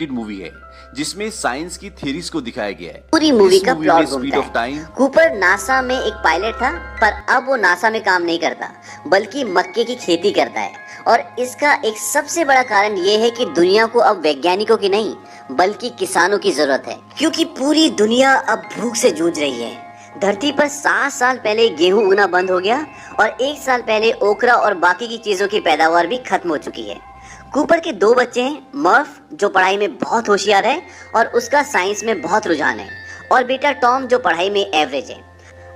Movie है जिसमें science की थ्योरीज को दिखाया गया है। पूरी मूवी का plot speed of time. Cooper NASA में एक पायलट था, पर अब वो नासा में काम नहीं करता बल्कि मक्के की खेती करता है। और इसका एक सबसे बड़ा कारण ये है कि दुनिया को अब वैज्ञानिकों की नहीं बल्कि किसानों की जरूरत है, क्योंकि पूरी दुनिया अब भूख से जूझ रही है। धरती पर 7 साल पहले गेहूं उगना बंद हो गया और 1 साल पहले ओकरा और बाकी की चीजों की पैदावार भी खत्म हो चुकी है। कूपर के 2 बच्चे हैं, मर्फ जो पढ़ाई में बहुत होशियार है और उसका साइंस में बहुत रुझान है, और बेटा टॉम जो पढ़ाई में एवरेज है।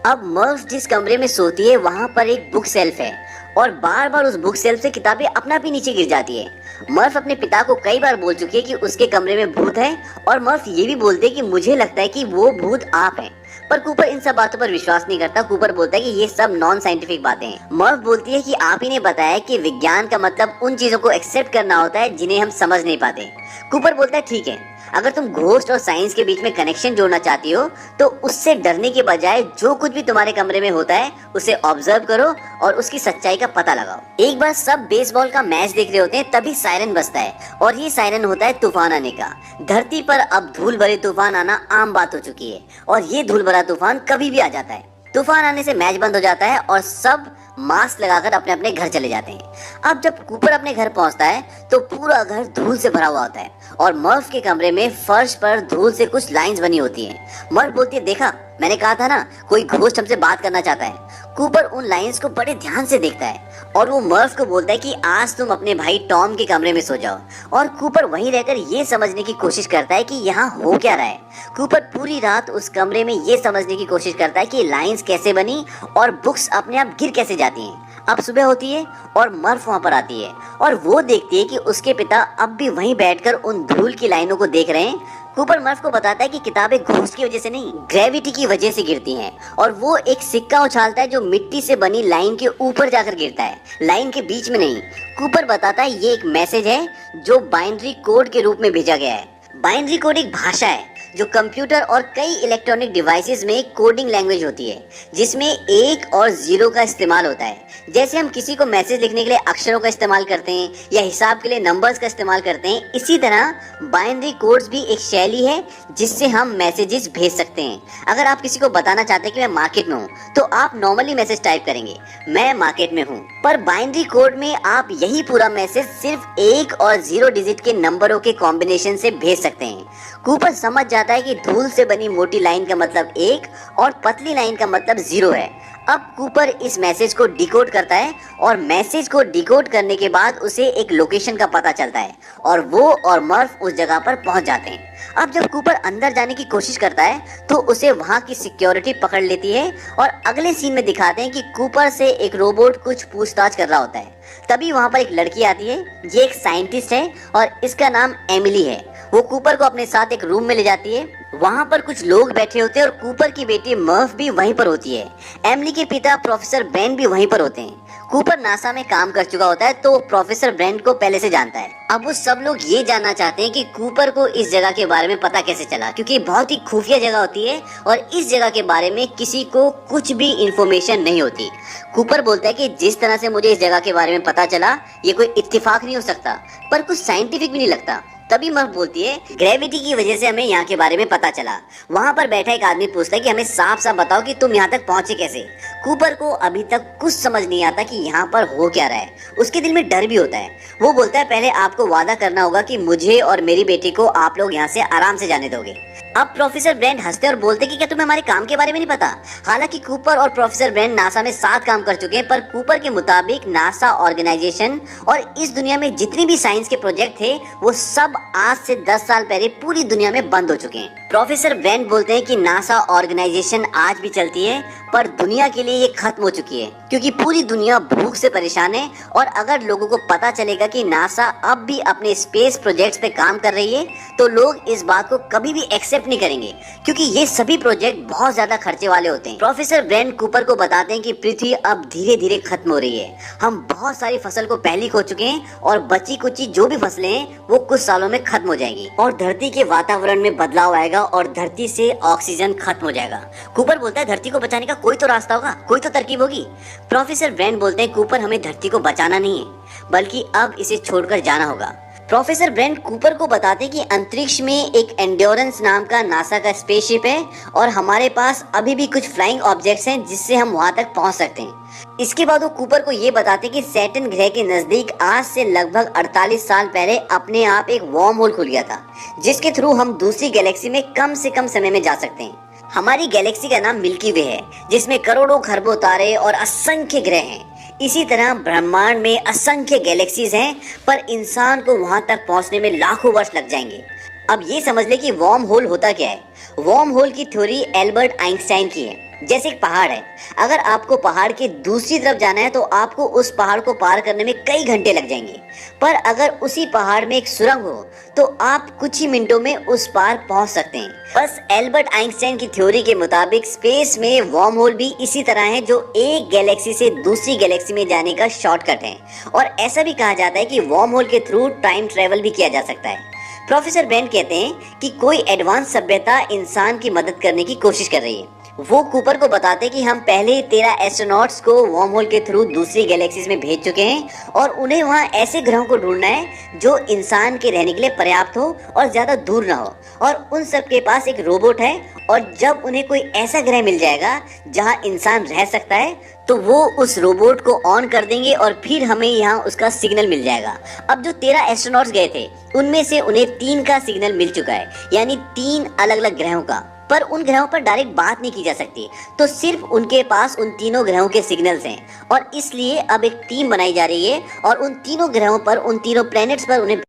अब मर्फ जिस कमरे में सोती है वहाँ पर एक बुक शेल्फ है और बार बार उस बुक शेल्फ से किताबें अपना भी नीचे गिर जाती है। मर्फ अपने पिता को कई बार बोल चुकी है कि उसके कमरे में भूत है, और मर्फ ये भी बोलते है कि मुझे लगता है कि वो भूत आप हैं। पर कूपर इन सब बातों पर विश्वास नहीं करता। कूपर बोलता है कि ये सब नॉन साइंटिफिक बातें हैं। मर्फ बोलती है कि आप ही ने बताया कि विज्ञान का मतलब उन चीजों को एक्सेप्ट करना होता है जिन्हें हम समझ नहीं पाते। कूपर बोलता है ठीक है, अगर तुम घोस्ट और साइंस के बीच में कनेक्शन जोड़ना चाहती हो तो उससे डरने के बजाय जो कुछ भी तुम्हारे कमरे में होता है उसे ऑब्जर्व करो और उसकी सच्चाई का पता लगाओ। एक बार सब बेसबॉल का मैच देख रहे होते हैं, तभी सायरन बजता है और ये सायरन होता है तूफान आने का। धरती पर अब धूल भरे तूफान आना आम बात हो चुकी है और ये धूल भरा तूफान कभी भी आ जाता है। तूफान आने से मैच बंद हो जाता है और सब मास्क लगाकर अपने अपने घर चले जाते हैं। अब जब कूपर अपने घर पहुंचता है तो पूरा घर धूल से भरा हुआ होता है और मर्फ के कमरे में फर्श पर धूल से कुछ लाइंस बनी होती हैं। मर्फ बोलती है, देखा मैंने कहा था ना, कोई घोस्ट हमसे बात करना चाहता है। कूपर उन लाइंस को बड़े ध्यान से देखता है और वो मर्फ को बोलता है कि आज तुम अपने भाई टॉम के कमरे में सो जाओ। और कूपर वहीं रहकर ये समझने की कोशिश करता है कि यहाँ हो क्या रहा है। कूपर पूरी रात उस कमरे में ये समझने की कोशिश करता है कि लाइंस कैसे बनी और बुक्स अपने आप गिर कैसे जाती हैं। अब सुबह होती है और मर्फ वहाँ पर आती है और वो देखती है कि उसके पिता अब भी वहीं बैठकर उन धूल की लाइनों को देख रहे हैं। कूपर मर्फ को बताता है कि किताबें घोस्ट की वजह से नहीं, ग्रेविटी की वजह से गिरती हैं, और वो एक सिक्का उछालता है जो मिट्टी से बनी लाइन के ऊपर जाकर गिरता है, लाइन के बीच में नहीं। कूपर बताता है ये एक मैसेज है जो बाइनरी कोड के रूप में भेजा गया है। बाइनरी कोड एक भाषा है जो कंप्यूटर और कई इलेक्ट्रॉनिक डिवाइसेस में कोडिंग लैंग्वेज होती है, जिसमें 1 और 0 का इस्तेमाल होता है। जैसे हम किसी को मैसेज लिखने के लिए अक्षरों का इस्तेमाल करते हैं या हिसाब के लिए नंबर्स का इस्तेमाल करते हैं, इसी तरह बाइनरी कोड्स भी एक शैली है जिससे हम मैसेजेस भेज सकते हैं। अगर आप किसी को बताना चाहते हैं कि मैं मार्केट में हूँ तो आप नॉर्मली मैसेज टाइप करेंगे, मैं मार्केट में हूँ, पर बाइनरी कोड में आप यही पूरा मैसेज सिर्फ 1 और 0 डिजिट के नंबरों के कॉम्बिनेशन से भेज सकते हैं। कूपर समझ जाता है कि धूल से बनी मोटी लाइन का मतलब 1 और पतली लाइन का मतलब 0 है। अब कूपर इस मैसेज को डिकोड करता है और मैसेज को डिकोड करने के बाद उसे एक लोकेशन का पता चलता है और वो और मर्फ उस जगह पर पहुंच जाते हैं। अब जब कूपर अंदर जाने की कोशिश करता है तो उसे वहां की सिक्योरिटी पकड़ लेती है और अगले सीन में दिखाते हैं कि कूपर से एक रोबोट कुछ पूछताछ कर रहा होता है। तभी वहां पर एक लड़की आती है, ये एक साइंटिस्ट है और इसका नाम एमिली है। वो कूपर को अपने साथ एक रूम में ले जाती है। वहाँ पर कुछ लोग बैठे होते हैं और कूपर की बेटी मर्फ भी वहीं पर होती है। एमिली के पिता प्रोफेसर ब्रेंड भी वहीं पर होते हैं। कूपर नासा में काम कर चुका होता है तो प्रोफेसर ब्रेंड को पहले से जानता है। अब वो सब लोग ये जानना चाहते हैं कि कूपर को इस जगह के बारे में पता कैसे चला, क्योंकि बहुत ही खुफिया जगह होती है और इस जगह के बारे में किसी को कुछ भी इंफॉर्मेशन नहीं होती। कूपर बोलता है कि जिस तरह से मुझे इस जगह के बारे में पता चला ये कोई इत्तेफाक नहीं हो सकता, पर कुछ साइंटिफिक भी नहीं लगता। तभी मर्फ बोलती है, ग्रेविटी की वजह से हमें यहाँ के बारे में पता चला। वहाँ पर बैठा एक आदमी पूछता है कि हमें साफ साफ बताओ कि तुम यहाँ तक पहुँचे कैसे। कूपर को अभी तक कुछ समझ नहीं आता कि यहाँ पर हो क्या रहा है। उसके दिल में डर भी होता है। वो बोलता है, पहले आपको वादा करना होगा कि मुझे और मेरी बेटी को आप लोग यहाँ से आराम से जाने दोगे। अब प्रोफेसर ब्रेंड हंसते और बोलते कि क्या तुम्हें हमारे काम के बारे में नहीं पता। हालांकि कूपर और प्रोफेसर ब्रेंड नासा में साथ काम कर चुके हैं, पर कूपर के मुताबिक नासा ऑर्गेनाइजेशन और इस दुनिया में जितनी भी साइंस के प्रोजेक्ट थे वो सब आज से 10 साल पहले पूरी दुनिया में बंद हो चुके हैं। प्रोफेसर ब्रेंड बोलते हैं कि नासा ऑर्गेनाइजेशन आज भी चलती है, पर दुनिया के लिए ये खत्म हो चुकी है क्योंकि पूरी दुनिया भूख से परेशान है। और अगर लोगों को पता चलेगा कि नासा अब भी अपने स्पेस प्रोजेक्ट्स पे काम कर रही है तो लोग इस बात को कभी भी एक्सेप्ट नहीं करेंगे, क्योंकि ये सभी प्रोजेक्ट बहुत ज्यादा खर्चे वाले होते हैं। प्रोफेसर ब्रेंड कूपर को बताते हैं कि पृथ्वी अब धीरे धीरे खत्म हो रही है। हम बहुत सारी फसल को पहले खो चुके हैं और बची कुची जो भी फसलें हैं वो कुछ सालों में खत्म हो जाएगी और धरती के वातावरण में बदलाव आएगा और धरती से ऑक्सीजन खत्म हो जाएगा। कूपर बोलता है, धरती को बचाने का कोई तो रास्ता होगा, कोई तो तरकीब होगी। प्रोफेसर ब्रेंड बोलते हैं, कूपर हमें धरती को बचाना नहीं है बल्कि अब इसे छोड़कर जाना होगा। प्रोफेसर ब्रेंट कूपर को बताते कि अंतरिक्ष में एक एंड्योरेंस नाम का नासा का स्पेसशिप है और हमारे पास अभी भी कुछ फ्लाइंग ऑब्जेक्ट्स हैं जिससे हम वहां तक पहुंच सकते हैं। इसके बाद वो कूपर को ये बताते कि सैटर्न ग्रह के नजदीक आज से लगभग 48 साल पहले अपने आप एक वार्म होल खुल गया था, जिसके थ्रू हम दूसरी गैलेक्सी में कम से कम समय में जा सकते हैं। हमारी गैलेक्सी का नाम मिल्की वे है, जिसमें करोड़ों खरबों तारे और असंख्य ग्रह हैं। इसी तरह ब्रह्मांड में असंख्य गैलेक्सीज हैं, पर इंसान को वहां तक पहुंचने में लाखों वर्ष लग जाएंगे। अब ये समझ ले कि वार्म होल होता क्या है। वार्म होल की थ्योरी एल्बर्ट आइंस्टाइन की है। जैसे एक पहाड़ है, अगर आपको पहाड़ के दूसरी तरफ जाना है तो आपको उस पहाड़ को पार करने में कई घंटे लग जाएंगे, पर अगर उसी पहाड़ में एक सुरंग हो तो आप कुछ ही मिनटों में उस पार पहुंच सकते हैं। बस एल्बर्ट आइंस्टाइन की थ्योरी के मुताबिक स्पेस में वार्म होल भी इसी तरह है, जो एक गैलेक्सी से दूसरी गैलेक्सी में जाने का शॉर्टकट है। और ऐसा भी कहा जाता है कि वार्म होल के थ्रू टाइम ट्रेवल भी किया जा सकता है। प्रोफेसर ब्रेंट कहते हैं कि कोई एडवांस सभ्यता इंसान की मदद करने की कोशिश कर रही है। वो कूपर को बताते कि हम पहले ही 13 एस्ट्रोनॉट्स को वार्म होल के थ्रू दूसरी गैलेक्सीज में भेज चुके हैं और उन्हें वहाँ ऐसे ग्रहों को ढूंढना है जो इंसान के रहने के लिए पर्याप्त हो और ज्यादा दूर ना हो। और उन सब के पास एक रोबोट है, और जब उन्हें कोई ऐसा ग्रह मिल जाएगा जहाँ इंसान रह सकता है तो वो उस रोबोट को ऑन कर देंगे और फिर हमें यहाँ उसका सिग्नल मिल जाएगा। अब जो 13 एस्ट्रोनॉट्स गए थे उनमें से उन्हें 3 का सिग्नल मिल चुका है, यानी 3 अलग अलग ग्रहों का। पर उन ग्रहों पर डायरेक्ट बात नहीं की जा सकती, तो सिर्फ उनके पास उन तीनों ग्रहों के सिग्नल्स हैं। और इसलिए अब एक टीम बनाई जा रही है और उन तीनों ग्रहों पर, उन तीनों प्लैनेट्स पर उन्हें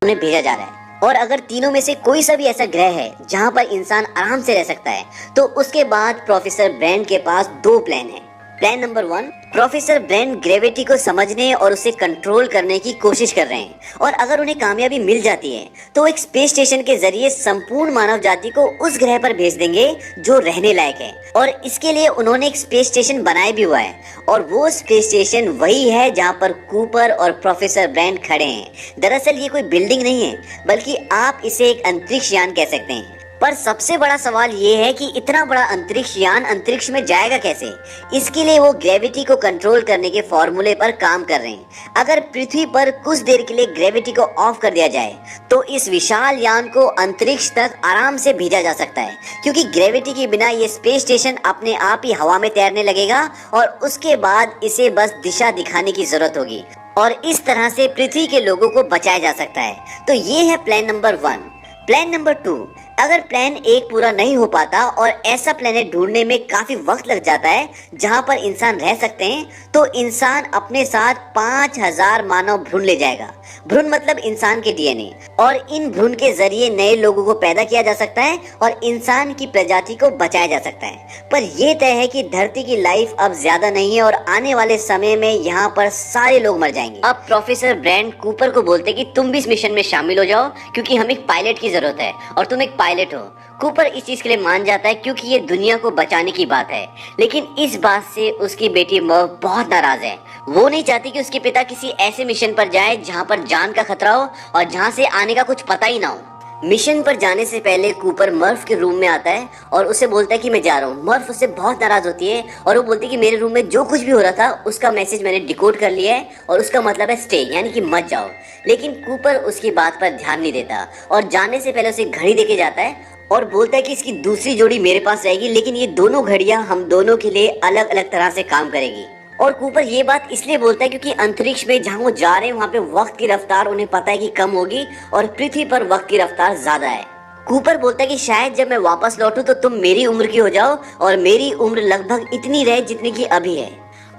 भेजा जा रहा है। और अगर तीनों में से कोई सा भी ऐसा ग्रह है जहां पर इंसान आराम से रह सकता है, तो उसके बाद प्रोफेसर ब्रेंट के पास 2 प्लान है। Plan number 1, professor Brent gravity को समझने और उसे कंट्रोल करने की कोशिश कर रहे हैं, और अगर उन्हें कामयाबी मिल जाती है तो एक स्पेस स्टेशन के जरिए संपूर्ण मानव जाति को उस ग्रह पर भेज देंगे जो रहने लायक है। और इसके लिए उन्होंने एक स्पेस स्टेशन बनाया भी हुआ है, और वो स्पेस स्टेशन वही है जहाँ पर कूपर और प्रोफेसर ब्रेंट खड़े हैं। दरअसल ये कोई बिल्डिंग नहीं है, बल्कि आप इसे एक अंतरिक्ष यान कह सकते हैं। पर सबसे बड़ा सवाल ये है कि इतना बड़ा अंतरिक्ष यान अंतरिक्ष में जाएगा कैसे। इसके लिए वो ग्रेविटी को कंट्रोल करने के फॉर्मूले पर काम कर रहे हैं। अगर पृथ्वी पर कुछ देर के लिए ग्रेविटी को ऑफ कर दिया जाए तो इस विशाल यान को अंतरिक्ष तक आराम से भेजा जा सकता है, क्योंकि ग्रेविटी के बिना ये स्पेस स्टेशन अपने आप ही हवा में तैरने लगेगा और उसके बाद इसे बस दिशा दिखाने की जरूरत होगी, और इस तरह से पृथ्वी के लोगों को बचाया जा सकता है। तो ये है प्लान नंबर 1। प्लान नंबर 2, अगर प्लान 1 पूरा नहीं हो पाता और ऐसा प्लेनेट ढूंढने में काफी वक्त लग जाता है जहां पर इंसान रह सकते हैं, तो इंसान अपने साथ 5000 मानव भ्रूण ले जाएगा। भ्रूण मतलब इंसान के डीएनए, और इन भ्रूण के जरिए नए लोगों को पैदा किया जा सकता है और इंसान की प्रजाति को बचाया जा सकता है। पर यह तय है कि धरती की लाइफ अब ज्यादा नहीं है और आने वाले समय में यहाँ पर सारे लोग मर जाएंगे। अब प्रोफेसर ब्रेंट कूपर को बोलते कि तुम भी इस मिशन में शामिल हो जाओ, क्योंकि हमें एक पायलट की जरूरत है और तुम एक पायलट हो। कूपर इस चीज के लिए मान जाता है क्योंकि ये दुनिया को बचाने की बात है, लेकिन इस बात से उसकी बेटी मर्व बहुत नाराज है। वो नहीं चाहती कि उसके पिता किसी ऐसे मिशन पर जाए जहाँ पर जान का खतरा हो और जहाँ से आने का कुछ पता ही ना हो। मिशन पर जाने से पहले कूपर मर्फ के रूम में आता है और उसे बोलता है कि मैं जा रहा हूँ। मर्फ उससे बहुत नाराज होती है और वो बोलती है कि मेरे रूम में जो कुछ भी हो रहा था उसका मैसेज मैंने डिकोड कर लिया है और उसका मतलब है स्टे, यानी कि मत जाओ। लेकिन कूपर उसकी बात पर ध्यान नहीं देता और जाने से पहले उसे घड़ी देके जाता है और बोलता है कि इसकी दूसरी जोड़ी मेरे पास रहेगी, लेकिन ये दोनों घड़ियां हम दोनों के लिए अलग अलग तरह से काम करेगी। और कूपर ये बात इसलिए बोलता है क्योंकि अंतरिक्ष में जहाँ वो जा रहे हैं वहाँ पे वक्त की रफ्तार उन्हें पता है कि कम होगी और पृथ्वी पर वक्त की रफ्तार ज्यादा है। कूपर बोलता है कि शायद जब मैं वापस लौटूं तो तुम मेरी उम्र की हो जाओ और मेरी उम्र लगभग इतनी रहे जितनी की अभी है।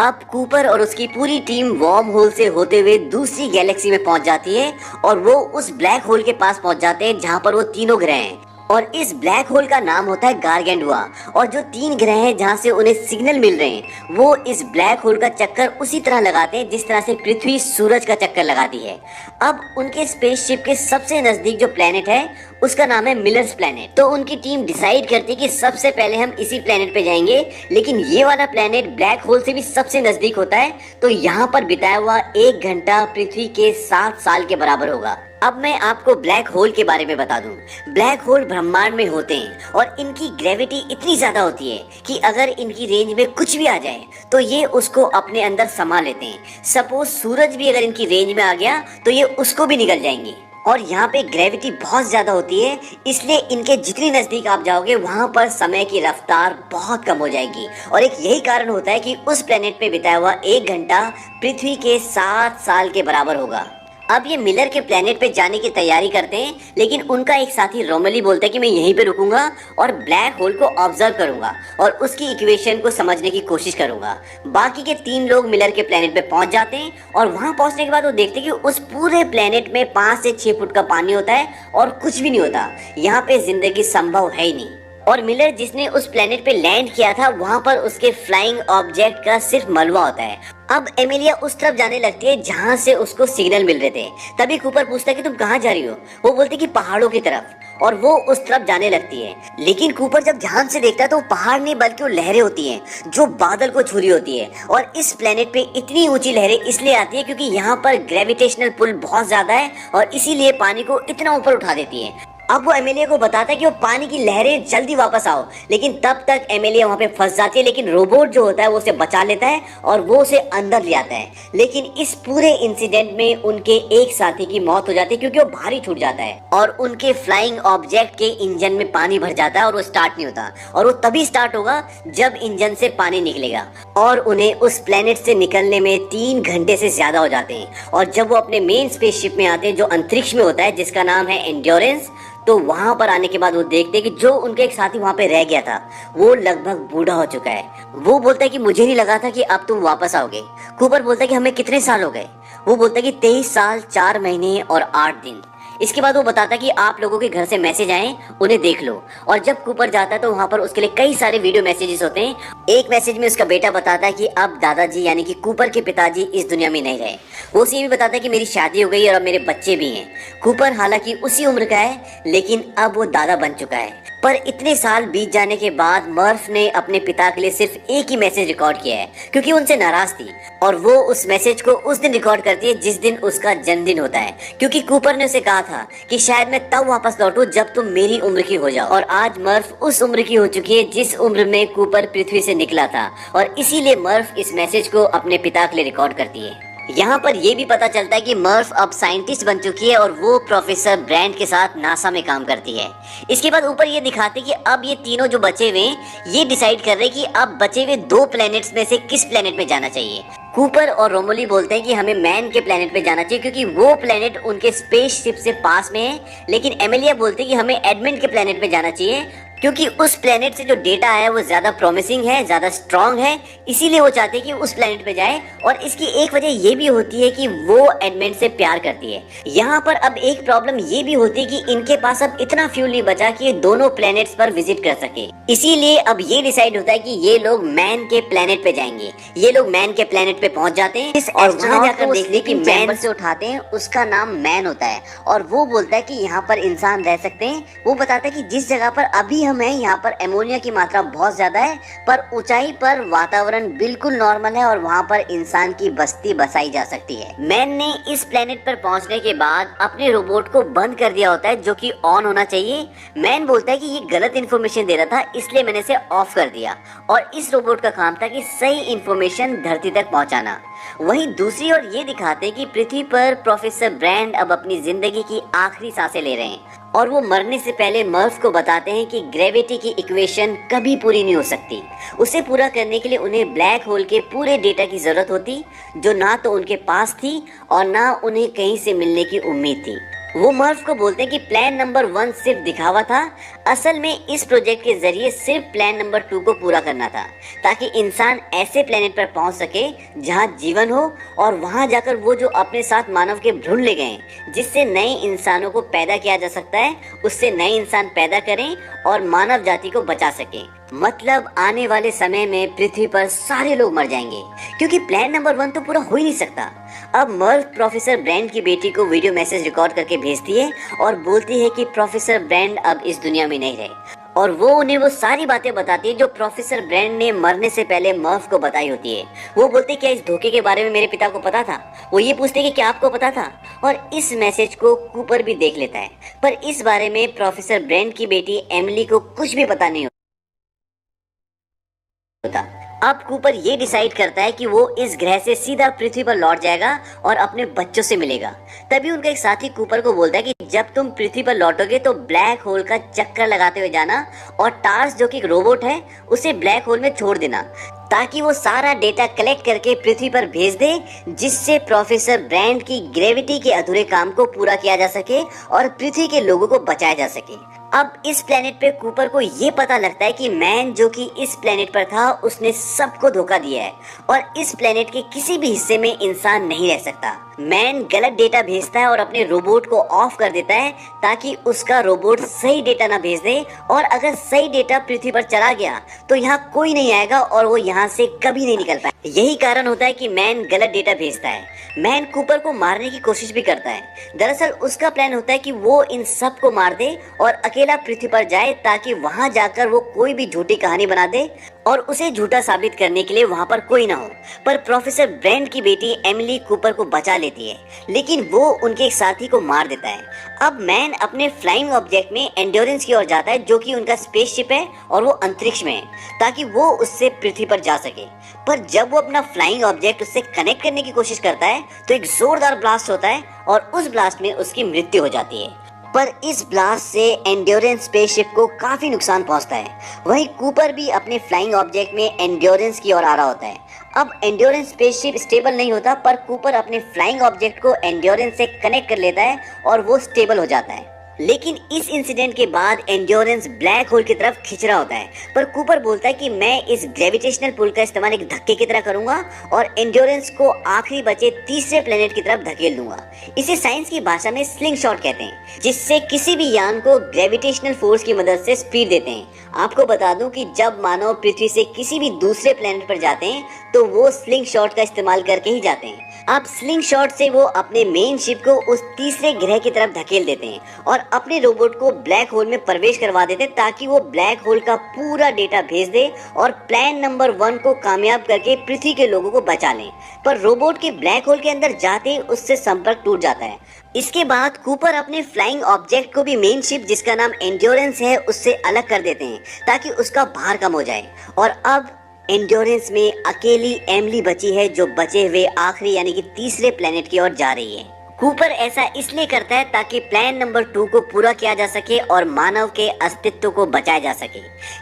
अब कूपर और उसकी पूरी टीम वार्म होल से होते हुए दूसरी गैलेक्सी में पहुंच जाती है और वो उस ब्लैक होल के पास पहुंच जाते हैं जहाँ पर वो तीनों ग्रह हैं। और इस ब्लैक होल का नाम होता है गारगेंडुआ। और जो 3 ग्रह हैं जहाँ से उन्हें सिग्नल मिल रहे हैं वो इस ब्लैक होल का चक्कर उसी तरह लगाते हैं जिस तरह से पृथ्वी सूरज का चक्कर लगाती है। अब उनके स्पेसशिप के सबसे नजदीक जो प्लेनेट है उसका नाम है मिलर्स प्लेनेट। तो उनकी टीम डिसाइड करती है कि सबसे पहले हम इसी प्लेनेट पे जाएंगे, लेकिन ये वाला प्लेनेट ब्लैक होल से भी सबसे नजदीक होता है, तो यहाँ पर बिताया हुआ 1 घंटा पृथ्वी के 7 साल के बराबर होगा। अब मैं आपको ब्लैक होल के बारे में बता दूं। ब्लैक होल ब्रह्मांड में होते हैं और इनकी ग्रेविटी इतनी ज्यादा होती है कि अगर इनकी रेंज में कुछ भी आ जाए तो ये उसको अपने अंदर समा लेते हैं। सपोज सूरज भी अगर इनकी रेंज में आ गया तो ये उसको भी निगल जाएंगे। और यहाँ पे ग्रेविटी बहुत ज्यादा होती है, इसलिए इनके जितनी नजदीक आप जाओगे वहां पर समय की रफ्तार बहुत कम हो जाएगी। और एक यही कारण होता है कि उस प्लेनेट पे बिताया हुआ 1 घंटा पृथ्वी के 7 साल के बराबर होगा। अब ये मिलर के प्लेनेट पे जाने की तैयारी करते हैं, लेकिन उनका एक साथी रोमली बोलता है कि मैं यहीं पे रुकूंगा और ब्लैक होल को ऑब्जर्व करूंगा और उसकी इक्वेशन को समझने की कोशिश करूंगा। बाकी के 3 लोग मिलर के प्लेनेट पे पहुंच जाते हैं और वहां पहुंचने के बाद वो देखते हैं कि उस पूरे प्लेनेट में 5 से 6 फुट का पानी होता है और कुछ भी नहीं होता। यहाँ पे जिंदगी संभव है ही नहीं। और मिलर जिसने उस प्लेनेट पे लैंड किया था वहां पर उसके फ्लाइंग ऑब्जेक्ट का सिर्फ मलबा होता है। अब एमिलिया उस तरफ जाने लगती है जहां से उसको सिग्नल मिल रहे थे। तभी कूपर पूछता है कि तुम कहाँ जा रही हो? वो बोलती कि पहाड़ों की तरफ, और वो उस तरफ जाने लगती है। लेकिन कूपर जब ध्यान से देखता है तो वो पहाड़ नहीं बल्कि वो लहरें होती हैं जो बादल को छू रही होती है। और इस प्लेनेट पे इतनी ऊंची लहरें इसलिए आती है क्योंकि यहाँ पर ग्रेविटेशनल पुल बहुत ज्यादा है और इसीलिए पानी को इतना ऊपर उठा देती है। अब वो एमिलिया को बताता है कि वो पानी की लहरें जल्दी वापस आओ, लेकिन तब तक एमिलिया वहां पे फंस जाती है। लेकिन रोबोट जो होता है वो उसे बचा लेता है और वो उसे अंदर ले आता है। लेकिन इस पूरे इंसिडेंट में उनके एक साथी की मौत हो जाती है क्योंकि वो भारी छूट जाता है और उनके फ्लाइंग ऑब्जेक्ट के इंजन में पानी भर जाता है और वो स्टार्ट नहीं होता। और वो तभी स्टार्ट होगा जब इंजन से पानी निकलेगा और उन्हें उस प्लेनेट से निकलने में 3 घंटे से ज्यादा हो जाते हैं। और जब वो अपने मेन स्पेसशिप में आते हैं जो अंतरिक्ष में होता है जिसका नाम है एंड्योरेंस, तो वहां पर आने के बाद वो देखते हैं कि जो उनके एक साथी वहां पे रह गया था वो लगभग बूढ़ा हो चुका है। वो बोलता है कि मुझे नहीं लगा था कि अब तुम वापस आओगे। कूपर बोलता है कि हमें कितने साल हो गए? वो बोलता है कि 23 साल 4 महीने और 8 दिन। इसके बाद वो बताता है कि आप लोगों के घर से मैसेज आए, उन्हें देख लो। और जब कूपर जाता है तो वहां पर उसके लिए कई सारे वीडियो मैसेजेस होते हैं। एक मैसेज में उसका बेटा बताता है कि अब दादाजी यानी कि कूपर के पिताजी इस दुनिया में नहीं रहे। वो उसे ये भी बताता है कि मेरी शादी हो गई और अब मेरे बच्चे भी हैं। कूपर हालांकि उसी उम्र का है लेकिन अब वो दादा बन चुका है। पर इतने साल बीत जाने के बाद मर्फ ने अपने पिता के लिए सिर्फ एक ही मैसेज रिकॉर्ड किया है क्योंकि उनसे नाराज थी। और वो उस मैसेज को उस दिन रिकॉर्ड करती है जिस दिन उसका जन्मदिन होता है, क्योंकि कूपर ने उसे कहा था कि शायद मैं तब वापस लौटूं जब तुम मेरी उम्र की हो जाओ। और आज मर्फ उस उम्र की हो चुकी है जिस उम्र में कूपर पृथ्वी से निकला था और इसीलिए मर्फ इस मैसेज को अपने पिता के लिए रिकॉर्ड करती है। यहाँ पर यह भी पता चलता है कि मर्फ अब साइंटिस्ट बन चुकी है और वो प्रोफेसर ब्रैंड के साथ नासा में काम करती है। इसके बाद ऊपर ये दिखाते कि अब ये तीनों जो बचे हुए हैं ये डिसाइड कर रहे हैं कि अब बचे हुए 2 प्लैनेट्स में से किस प्लैनेट पे जाना चाहिए। कूपर और रोमोली बोलते हैं कि हमें मैन के प्लैनेट पे जाना चाहिए क्योंकि वो प्लैनेट उनके स्पेसशिप से पास में है। लेकिन एमिलिया बोलती है कि हमें एडमंड के प्लैनेट पे जाना चाहिए क्योंकि उस प्लेनेट से जो डेटा है वो ज्यादा प्रॉमिसिंग है, ज्यादा स्ट्रांग है, इसीलिए वो चाहते हैं कि उस प्लेनेट पे जाए। और इसकी एक वजह ये भी होती है कि वो एडमंड से प्यार करती है। यहाँ पर अब एक प्रॉब्लम ये भी होती है कि इनके पास अब इतना फ्यूल नहीं बचा कि ये दोनों प्लेनेट्स पर विजिट कर सके। इसीलिए अब ये डिसाइड होता है कि ये लोग मैन के प्लेनेट पे जाएंगे। ये लोग मैन के प्लेनेट पे पहुंच जाते हैं और वहाँ जाकर देखते हैं कि मैन से उठाते हैं, उसका नाम मैन होता है। और वो बोलता है कि यहाँ पर इंसान रह सकते हैं। वो बताता है कि जिस जगह पर अभी है यहाँ पर एमोनिया की मात्रा बहुत ज्यादा है, पर ऊंचाई पर वातावरण बिल्कुल नॉर्मल है और वहाँ पर इंसान की बस्ती बसाई जा सकती है। मैन ने इस प्लेनेट पर पहुंचने के बाद अपने रोबोट को बंद कर दिया होता है जो कि ऑन होना चाहिए। मैन बोलता है कि ये गलत इन्फॉर्मेशन दे रहा था इसलिए मैंने इसे ऑफ कर दिया। और इस रोबोट का काम था कि सही इन्फॉर्मेशन धरती तक पहुंचाना। वहीं दूसरी ओर ये दिखाते हैं कि पृथ्वी पर प्रोफेसर ब्रैंड अब अपनी जिंदगी की आखिरी सांसें ले रहे हैं और वो मरने से पहले मर्फ को बताते हैं कि ग्रेविटी की इक्वेशन कभी पूरी नहीं हो सकती। उसे पूरा करने के लिए उन्हें ब्लैक होल के पूरे डेटा की जरूरत होती जो ना तो उनके पास थी और ना उन्हें कहीं से मिलने की उम्मीद थी। वो मर्फ को बोलते हैं कि प्लान नंबर 1 सिर्फ दिखावा था, असल में इस प्रोजेक्ट के जरिए सिर्फ प्लान नंबर 2 को पूरा करना था ताकि इंसान ऐसे प्लेनेट पर पहुंच सके जहां जीवन हो और वहां जाकर वो जो अपने साथ मानव के भ्रूण ले गए जिससे नए इंसानों को पैदा किया जा सकता है उससे नए इंसान पैदा करें और मानव जाति को बचा सके। मतलब आने वाले समय में पृथ्वी पर सारे लोग मर जाएंगे क्योंकि प्लान नंबर 1 तो पूरा हो ही नहीं सकता। अब मर्फ प्रोफेसर ब्रैंड की बेटी को वीडियो मैसेज रिकॉर्ड करके भेजती है और बोलती है कि प्रोफेसर ब्रैंड अब इस दुनिया में नहीं रहे और वो उन्हें वो सारी बातें बताती है जो प्रोफेसर ब्रेंड ने मरने से पहले मर्फ को बताई होती है। वो बोलते क्या इस धोखे के बारे में मेरे पिता को पता था? वो ये पूछते कि क्या आपको पता था? और इस मैसेज को कूपर भी देख लेता है, पर इस बारे में प्रोफेसर ब्रेंड की बेटी एमिली को कुछ भी पता नहीं होता। अब कूपर ये डिसाइड करता है कि वो इस ग्रह से सीधा पृथ्वी पर लौट जाएगा और अपने बच्चों से मिलेगा। तभी उनका एक साथी कूपर को बोलता है कि जब तुम पृथ्वी पर लौटोगे तो ब्लैक होल का चक्कर लगाते हुए जाना और टार्स जो कि एक रोबोट है उसे ब्लैक होल में छोड़ देना, ताकि वो सारा डेटा कलेक्ट करके पृथ्वी पर भेज दे, जिससे प्रोफेसर ब्रैंड की ग्रेविटी के अधूरे काम को पूरा किया जा सके और पृथ्वी के लोगों को बचाया जा सके। अब इस प्लेनेट पे कूपर को ये पता लगता है कि मैन जो कि इस प्लेनेट पर था उसने सबको धोखा दिया है और इस प्लेनेट के किसी भी हिस्से में इंसान नहीं रह सकता। मैन गलत डेटा भेजता है और अपने रोबोट को ऑफ कर देता है ताकि उसका रोबोट सही डेटा ना भेज दे, और अगर सही डेटा पृथ्वी पर चला गया तो यहाँ कोई नहीं आएगा और वो यहाँ से कभी नहीं निकल पाए। यही कारण होता है कि मैन गलत डेटा भेजता है। मैन कूपर को मारने की कोशिश भी करता है। दरअसल उसका प्लान होता है कि वो इन सब को मार दे और अकेला पृथ्वी पर जाए ताकि वहां जाकर वो कोई भी झूठी कहानी बना दे और उसे झूठा साबित करने के लिए वहां पर कोई ना हो। पर प्रोफेसर ब्रेंड की बेटी एमिली कूपर को बचा लेती है, लेकिन वो उनके एक साथी को मार देता है। अब मैन अपने फ्लाइंग ऑब्जेक्ट में एंड्योरेंस की ओर जाता है जो कि उनका स्पेसशिप है और वो अंतरिक्ष में है ताकि वो उससे पृथ्वी पर जा सके। पर जब वो अपना फ्लाइंग ऑब्जेक्ट उससे कनेक्ट करने की कोशिश करता है तो एक जोरदार ब्लास्ट होता है और उस ब्लास्ट में उसकी मृत्यु हो जाती है। पर इस ब्लास्ट से एंड्योरेंस स्पेसशिप को काफी नुकसान पहुंचता है। वहीं कूपर भी अपने फ्लाइंग ऑब्जेक्ट में एंड्योरेंस की ओर आ रहा होता है। अब एंड्योरेंस स्पेसशिप स्टेबल नहीं होता, पर कूपर अपने फ्लाइंग ऑब्जेक्ट को एंड्योरेंस से कनेक्ट कर लेता है और वो स्टेबल हो जाता है। लेकिन इस इंसिडेंट के बाद एंड्योरेंस ब्लैक होल की तरफ खिंच रहा होता है, पर कूपर बोलता है कि मैं इस ग्रेविटेशनल पुल का इस्तेमाल एक धक्के की तरह करूंगा और एंड्योरेंस को आखिरी बचे तीसरे प्लेनेट की तरफ धकेल दूंगा। इसे साइंस की भाषा में स्लिंग शॉट कहते हैं, जिससे किसी भी यान को ग्रेविटेशनल फोर्स की मदद से स्पीड देते हैं। आपको बता दूं कि जब मानव पृथ्वी से किसी भी दूसरे प्लेनेट पर जाते हैं तो वो स्लिंग शॉट का इस्तेमाल करके ही जाते हैं। अब स्लिंग शॉट से वो अपने मेन शिप को उस तीसरे ग्रह की तरफ धकेल देते हैं और अपने रोबोट को ब्लैक होल में प्रवेश करवा देते हैं ताकि वो ब्लैक होल का पूरा डेटा भेज दे और प्लान नंबर 1 को कामयाब करके पृथ्वी के लोगों को बचा लें। पर रोबोट के ब्लैक होल के अंदर जाते ही उससे संपर्क टूट जाता है। इसके बाद कूपर अपने फ्लाइंग ऑब्जेक्ट को भी मेन शिप जिसका नाम एंड्योरेंस है उससे अलग कर देते हैं ताकि उसका भार कम हो जाए। और अब एंड्योरेंस में अकेली एमिली बची है जो बचे हुए आखिरी यानी कि तीसरे प्लेनेट की ओर जा रही है। कूपर ऐसा इसलिए करता है ताकि प्लान नंबर 2 को पूरा किया जा सके और मानव के अस्तित्व को बचाया जा सके।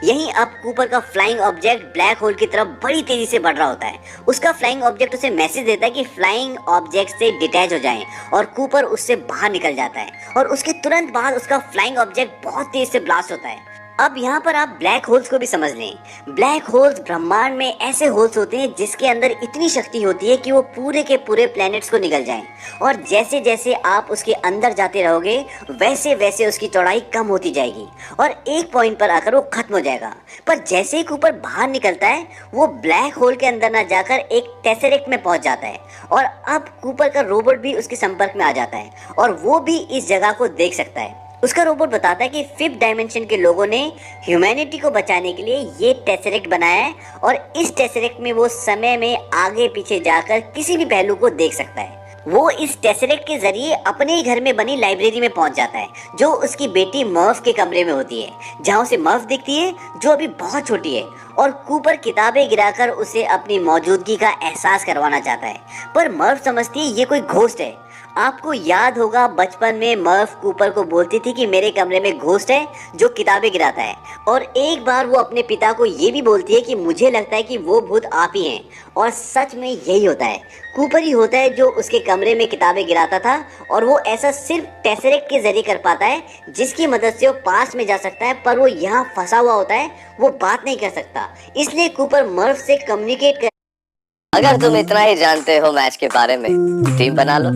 यहीं अब कूपर का फ्लाइंग ऑब्जेक्ट ब्लैक होल की तरफ बड़ी तेजी से बढ़ रहा होता है। उसका फ्लाइंग ऑब्जेक्ट उसे मैसेज देता है कि फ्लाइंग ऑब्जेक्ट से डिटैच हो जाएं और कूपर उससे बाहर निकल जाता है और उसके तुरंत बाद उसका फ्लाइंग ऑब्जेक्ट बहुत तेज से ब्लास्ट होता है। अब यहाँ पर आप ब्लैक होल्स को भी समझ लें। ब्लैक होल्स ब्रह्मांड में ऐसे होल्स होते हैं जिसके अंदर इतनी शक्ति होती है कि वो पूरे के पूरे प्लैनेट्स को निगल जाएं, और जैसे जैसे आप उसके अंदर जाते रहोगे वैसे वैसे उसकी चौड़ाई कम होती जाएगी और एक पॉइंट पर आकर वो खत्म हो जाएगा। पर जैसे ही कूपर बाहर निकलता है वो ब्लैक होल के अंदर ना जाकर एक टेसरेक्ट में पहुंच जाता है और अब कूपर का रोबोट भी उसके संपर्क में आ जाता है और वो भी इस जगह को देख सकता है। उसका रोबोट बताता है कि 5th डायमेंशन के लोगों ने ह्यूमैनिटी को बचाने के लिए ये टेसरेक्ट बनाया है और इस टेसरेक्ट में वो समय में आगे पीछे जाकर किसी भी पहलू को देख सकता है। वो इस टेसरेक्ट के जरिए अपने ही घर में बनी लाइब्रेरी में पहुंच जाता है जो उसकी बेटी मर्फ के कमरे में होती है, जहां उसे मर्फ दिखती है जो अभी बहुत छोटी है और कूपर किताबें गिराकर उसे अपनी मौजूदगी का एहसास करवाना चाहता है। पर मर्फ समझती है ये कोई घोस्ट है। आपको याद होगा बचपन में मर्फ कूपर को बोलती थी कि मेरे कमरे में घोस्ट है जो किताबें गिराता है, और एक बार वो अपने पिता को ये भी बोलती है कि मुझे लगता है कि वो भूत आप ही हैं, और सच में यही होता है। कूपर ही होता है जो उसके कमरे में किताबें गिराता था और वो ऐसा सिर्फ टेसरेक्ट के जरिए कर पाता है जिसकी मदद से वो पास में जा सकता है, पर वो यहाँ फंसा हुआ होता है, वो बात नहीं कर सकता। इसलिए कूपर मर्फ से कम्युनिकेट कर अगर तुम इतना ही जानते हो मैच के बारे में, टीम बना लो।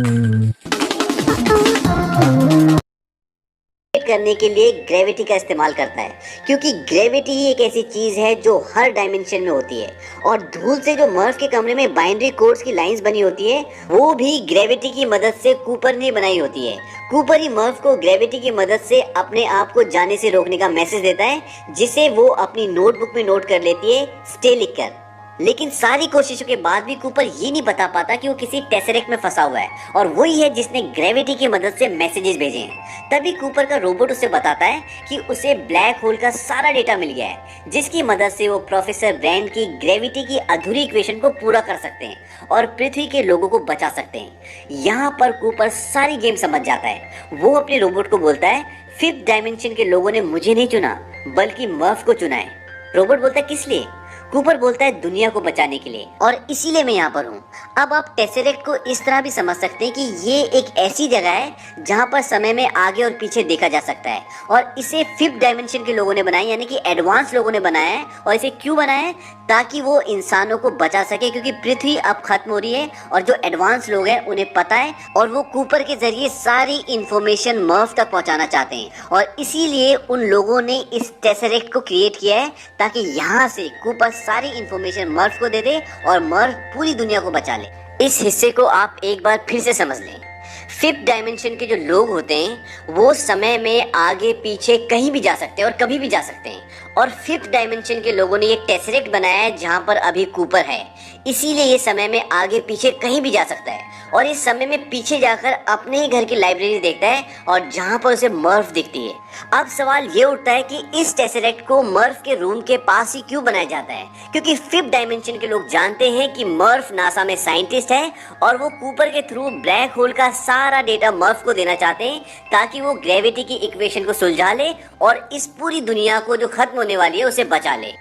करने के लिए ग्रेविटी का इस्तेमाल करता है, क्योंकि ग्रेविटी ही एक ऐसी चीज है जो हर डायमेंशन में होती है। और धूल से जो मर्फ के कमरे में बाइनरी कोड्स की लाइंस बनी होती है, वो भी ग्रेविटी की मदद से कूपर ने बनाई होती है। कूपर ही मर्फ को ग्रेविटी की मदद से अपने आप को जाने से रोकने का मैसेज देता है, जिसे वो अपनी नोटबुक में नोट कर लेती है, स्टे लिखकर। लेकिन सारी कोशिशों के बाद भी कूपर ये नहीं बता पाता कि वो किसी टेसरेक्ट में फंसा हुआ है, और वही है जिसने ग्रेविटी की मदद से मैसेजेस भेजे हैं। तभी कूपर का रोबोट उसे बताता है कि उसे ब्लैक होल का सारा डेटा मिल गया है, जिसकी मदद से वो प्रोफेसर ब्रैंड की ग्रेविटी की अधूरी इक्वेशन को पूरा कर सकते हैं और पृथ्वी के लोगों को बचा सकते हैं। यहाँ पर कूपर सारी गेम समझ जाता है। वो अपने रोबोट को बोलता है, 5th डायमेंशन के लोगों ने मुझे नहीं चुना, बल्कि मर्फ को चुना है। रोबोट बोलता है, किस लिए? कूपर बोलता है, दुनिया को बचाने के लिए, और इसीलिए मैं यहाँ पर हूँ। अब आप टेसरेक्ट को इस तरह भी समझ सकते हैं कि ये एक ऐसी जगह है जहाँ पर समय में आगे और पीछे देखा जा सकता है, और इसे 5th डायमेंशन के लोगों ने बनाया, यानी कि एडवांस लोगों ने बनाया है। और इसे क्यों बनाया है? ताकि वो इंसानों को बचा सके, क्योंकि पृथ्वी अब खत्म हो रही है और जो एडवांस लोग हैं उन्हें पता है, और वो कूपर के जरिए सारी इंफॉर्मेशन मर्फ तक पहुंचाना चाहते हैं। और इसीलिए उन लोगों ने इस टेसरेक्ट को क्रिएट किया है, ताकि यहाँ से कूपर सारी इंफॉर्मेशन मर्फ को दे दे और मर्फ पूरी दुनिया को बचा ले। इस हिस्से को आप एक बार फिर से समझ लें। 5th डायमेंशन के जो लोग होते हैं वो समय में आगे पीछे कहीं भी जा सकते हैं और कभी भी जा सकते हैं, और 5th डायमेंशन के लोगों ने एक टेसरेक्ट बनाया है जहाँ पर अभी कूपर है, इसीलिए ये समय में आगे पीछे कहीं भी जा सकता है। और इस समय में पीछे जाकर अपने ही घर की लाइब्रेरी देखता है, और जहाँ पर उसे मर्फ दिखती है। अब सवाल ये उठता है कि इस टेसरेक्ट को मर्फ के रूम के पास ही क्यों बनाया जाता है? क्योंकि 5th डायमेंशन के लोग जानते हैं कि मर्फ नासा में साइंटिस्ट है, और वो कूपर के थ्रू ब्लैक होल का सारा डेटा मर्फ को देना चाहते हैं, ताकि वो ग्रेविटी की इक्वेशन को सुलझा ले और इस पूरी दुनिया को जो खत्म होने वाली है उसे बचा ले।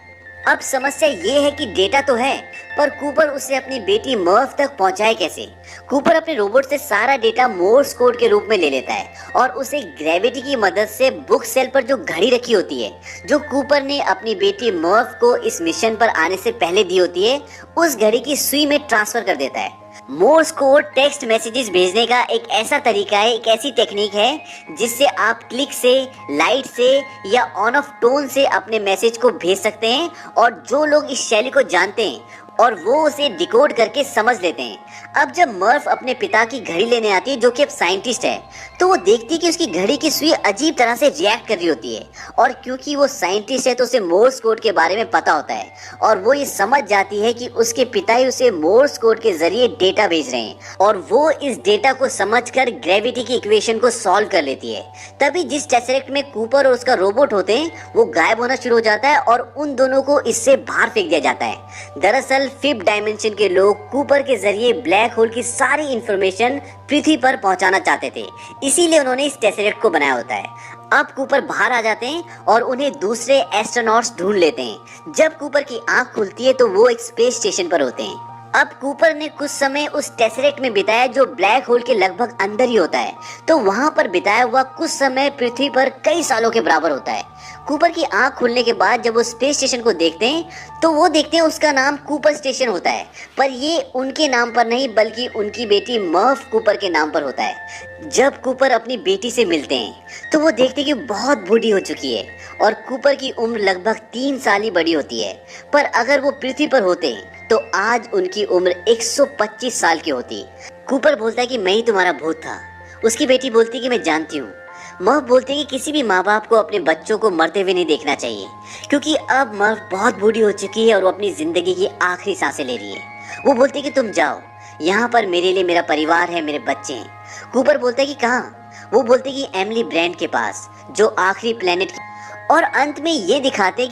अब समस्या ये है कि डेटा तो है, पर कूपर उसे अपनी बेटी मर्फ तक पहुंचाए कैसे? कूपर अपने रोबोट से सारा डेटा मोर्स कोड के रूप में ले लेता है, और उसे ग्रेविटी की मदद से बुक सेल पर जो घड़ी रखी होती है, जो कूपर ने अपनी बेटी मर्फ को इस मिशन पर आने से पहले दी होती है, उस घड़ी की सुई में ट्रांसफर कर देता है। मोर्स कोड टेक्स्ट मैसेजेस भेजने का एक ऐसा तरीका है, एक ऐसी टेक्निक है जिससे आप क्लिक से, लाइट से या ऑन ऑफ टोन से अपने मैसेज को भेज सकते हैं, और जो लोग इस शैली को जानते हैं और वो उसे डिकोड करके समझ लेते हैं। अब जब मर्फ अपने पिता की घड़ी लेने आती है, जो कि अब साइंटिस्ट है, तो वो देखती है कि उसकी घड़ी की सुई अजीब तरह से रिएक्ट कर रही होती है, और क्योंकि वो साइंटिस्ट है तो उसे मोर्स कोड के बारे में पता होता है, और वो ये समझ जाती है कि उसके पिता ही उसे मोर्स कोड के जरिए डेटा भेज रहे हैं, और वो इस डेटा को समझकर ग्रेविटी की इक्वेशन को सॉल्व कर लेती है। तभी जिस टेसरेक्ट में कूपर और उसका रोबोट होते हैं वो गायब होना शुरू हो जाता है, और उन दोनों को इससे बाहर फेंक दिया जाता है। दरअसल 5th डायमेंशन के लोग कूपर के जरिए ब्लैक होल की सारी इंफॉर्मेशन पृथ्वी पर पहुंचाना चाहते थे, इसीलिए उन्होंने इस टेसरेक्ट को बनाया होता है। अब कूपर बाहर आ जाते हैं और उन्हें दूसरे एस्ट्रोनॉट्स ढूंढ लेते हैं। जब कूपर की आंख खुलती है तो वो एक स्पेस स्टेशन पर होते हैं। अब कूपर ने कुछ समय उस टेसरेक्ट में बिताया जो ब्लैक होल के लगभग अंदर ही होता है, तो वहां पर बिताया हुआ कुछ समय पृथ्वी पर कई सालों के बराबर होता है। कूपर की आंख खुलने के बाद जब वो स्पेस स्टेशन को देखते हैं तो वो देखते हैं उसका नाम कूपर स्टेशन होता है, पर ये उनके नाम पर नहीं बल्कि उनकी बेटी मर्फ कूपर के नाम पर होता है। जब कूपर अपनी बेटी से मिलते हैं तो वो देखते हैं कि बहुत बूढ़ी हो चुकी है, और कूपर की उम्र लगभग 3 साल ही बड़ी होती है, पर अगर वो पृथ्वी पर होते तो आज उनकी उम्र 125 साल की होती। कूपर बोलता है कि मैं ही तुम्हारा भूत था। उसकी बेटी बोलती है कि मैं जानती हूँ। मर्फ बोलती है कि किसी भी माँ बाप को अपने बच्चों को मरते हुए नहीं देखना चाहिए, क्योंकि अब मर्फ बहुत बूढ़ी हो चुकी है और वो अपनी जिंदगी की आखिरी सांसें ले रही है। वो बोलती है कि तुम जाओ, यहाँ पर मेरे लिए मेरा परिवार है, मेरे बच्चे हैं। कूपर बोलता है कि कहाँ? वो बोलते है कि एमिली ब्रैंड के पास, जो आखिरी प्लेनेट। और अंत में ये दिखाते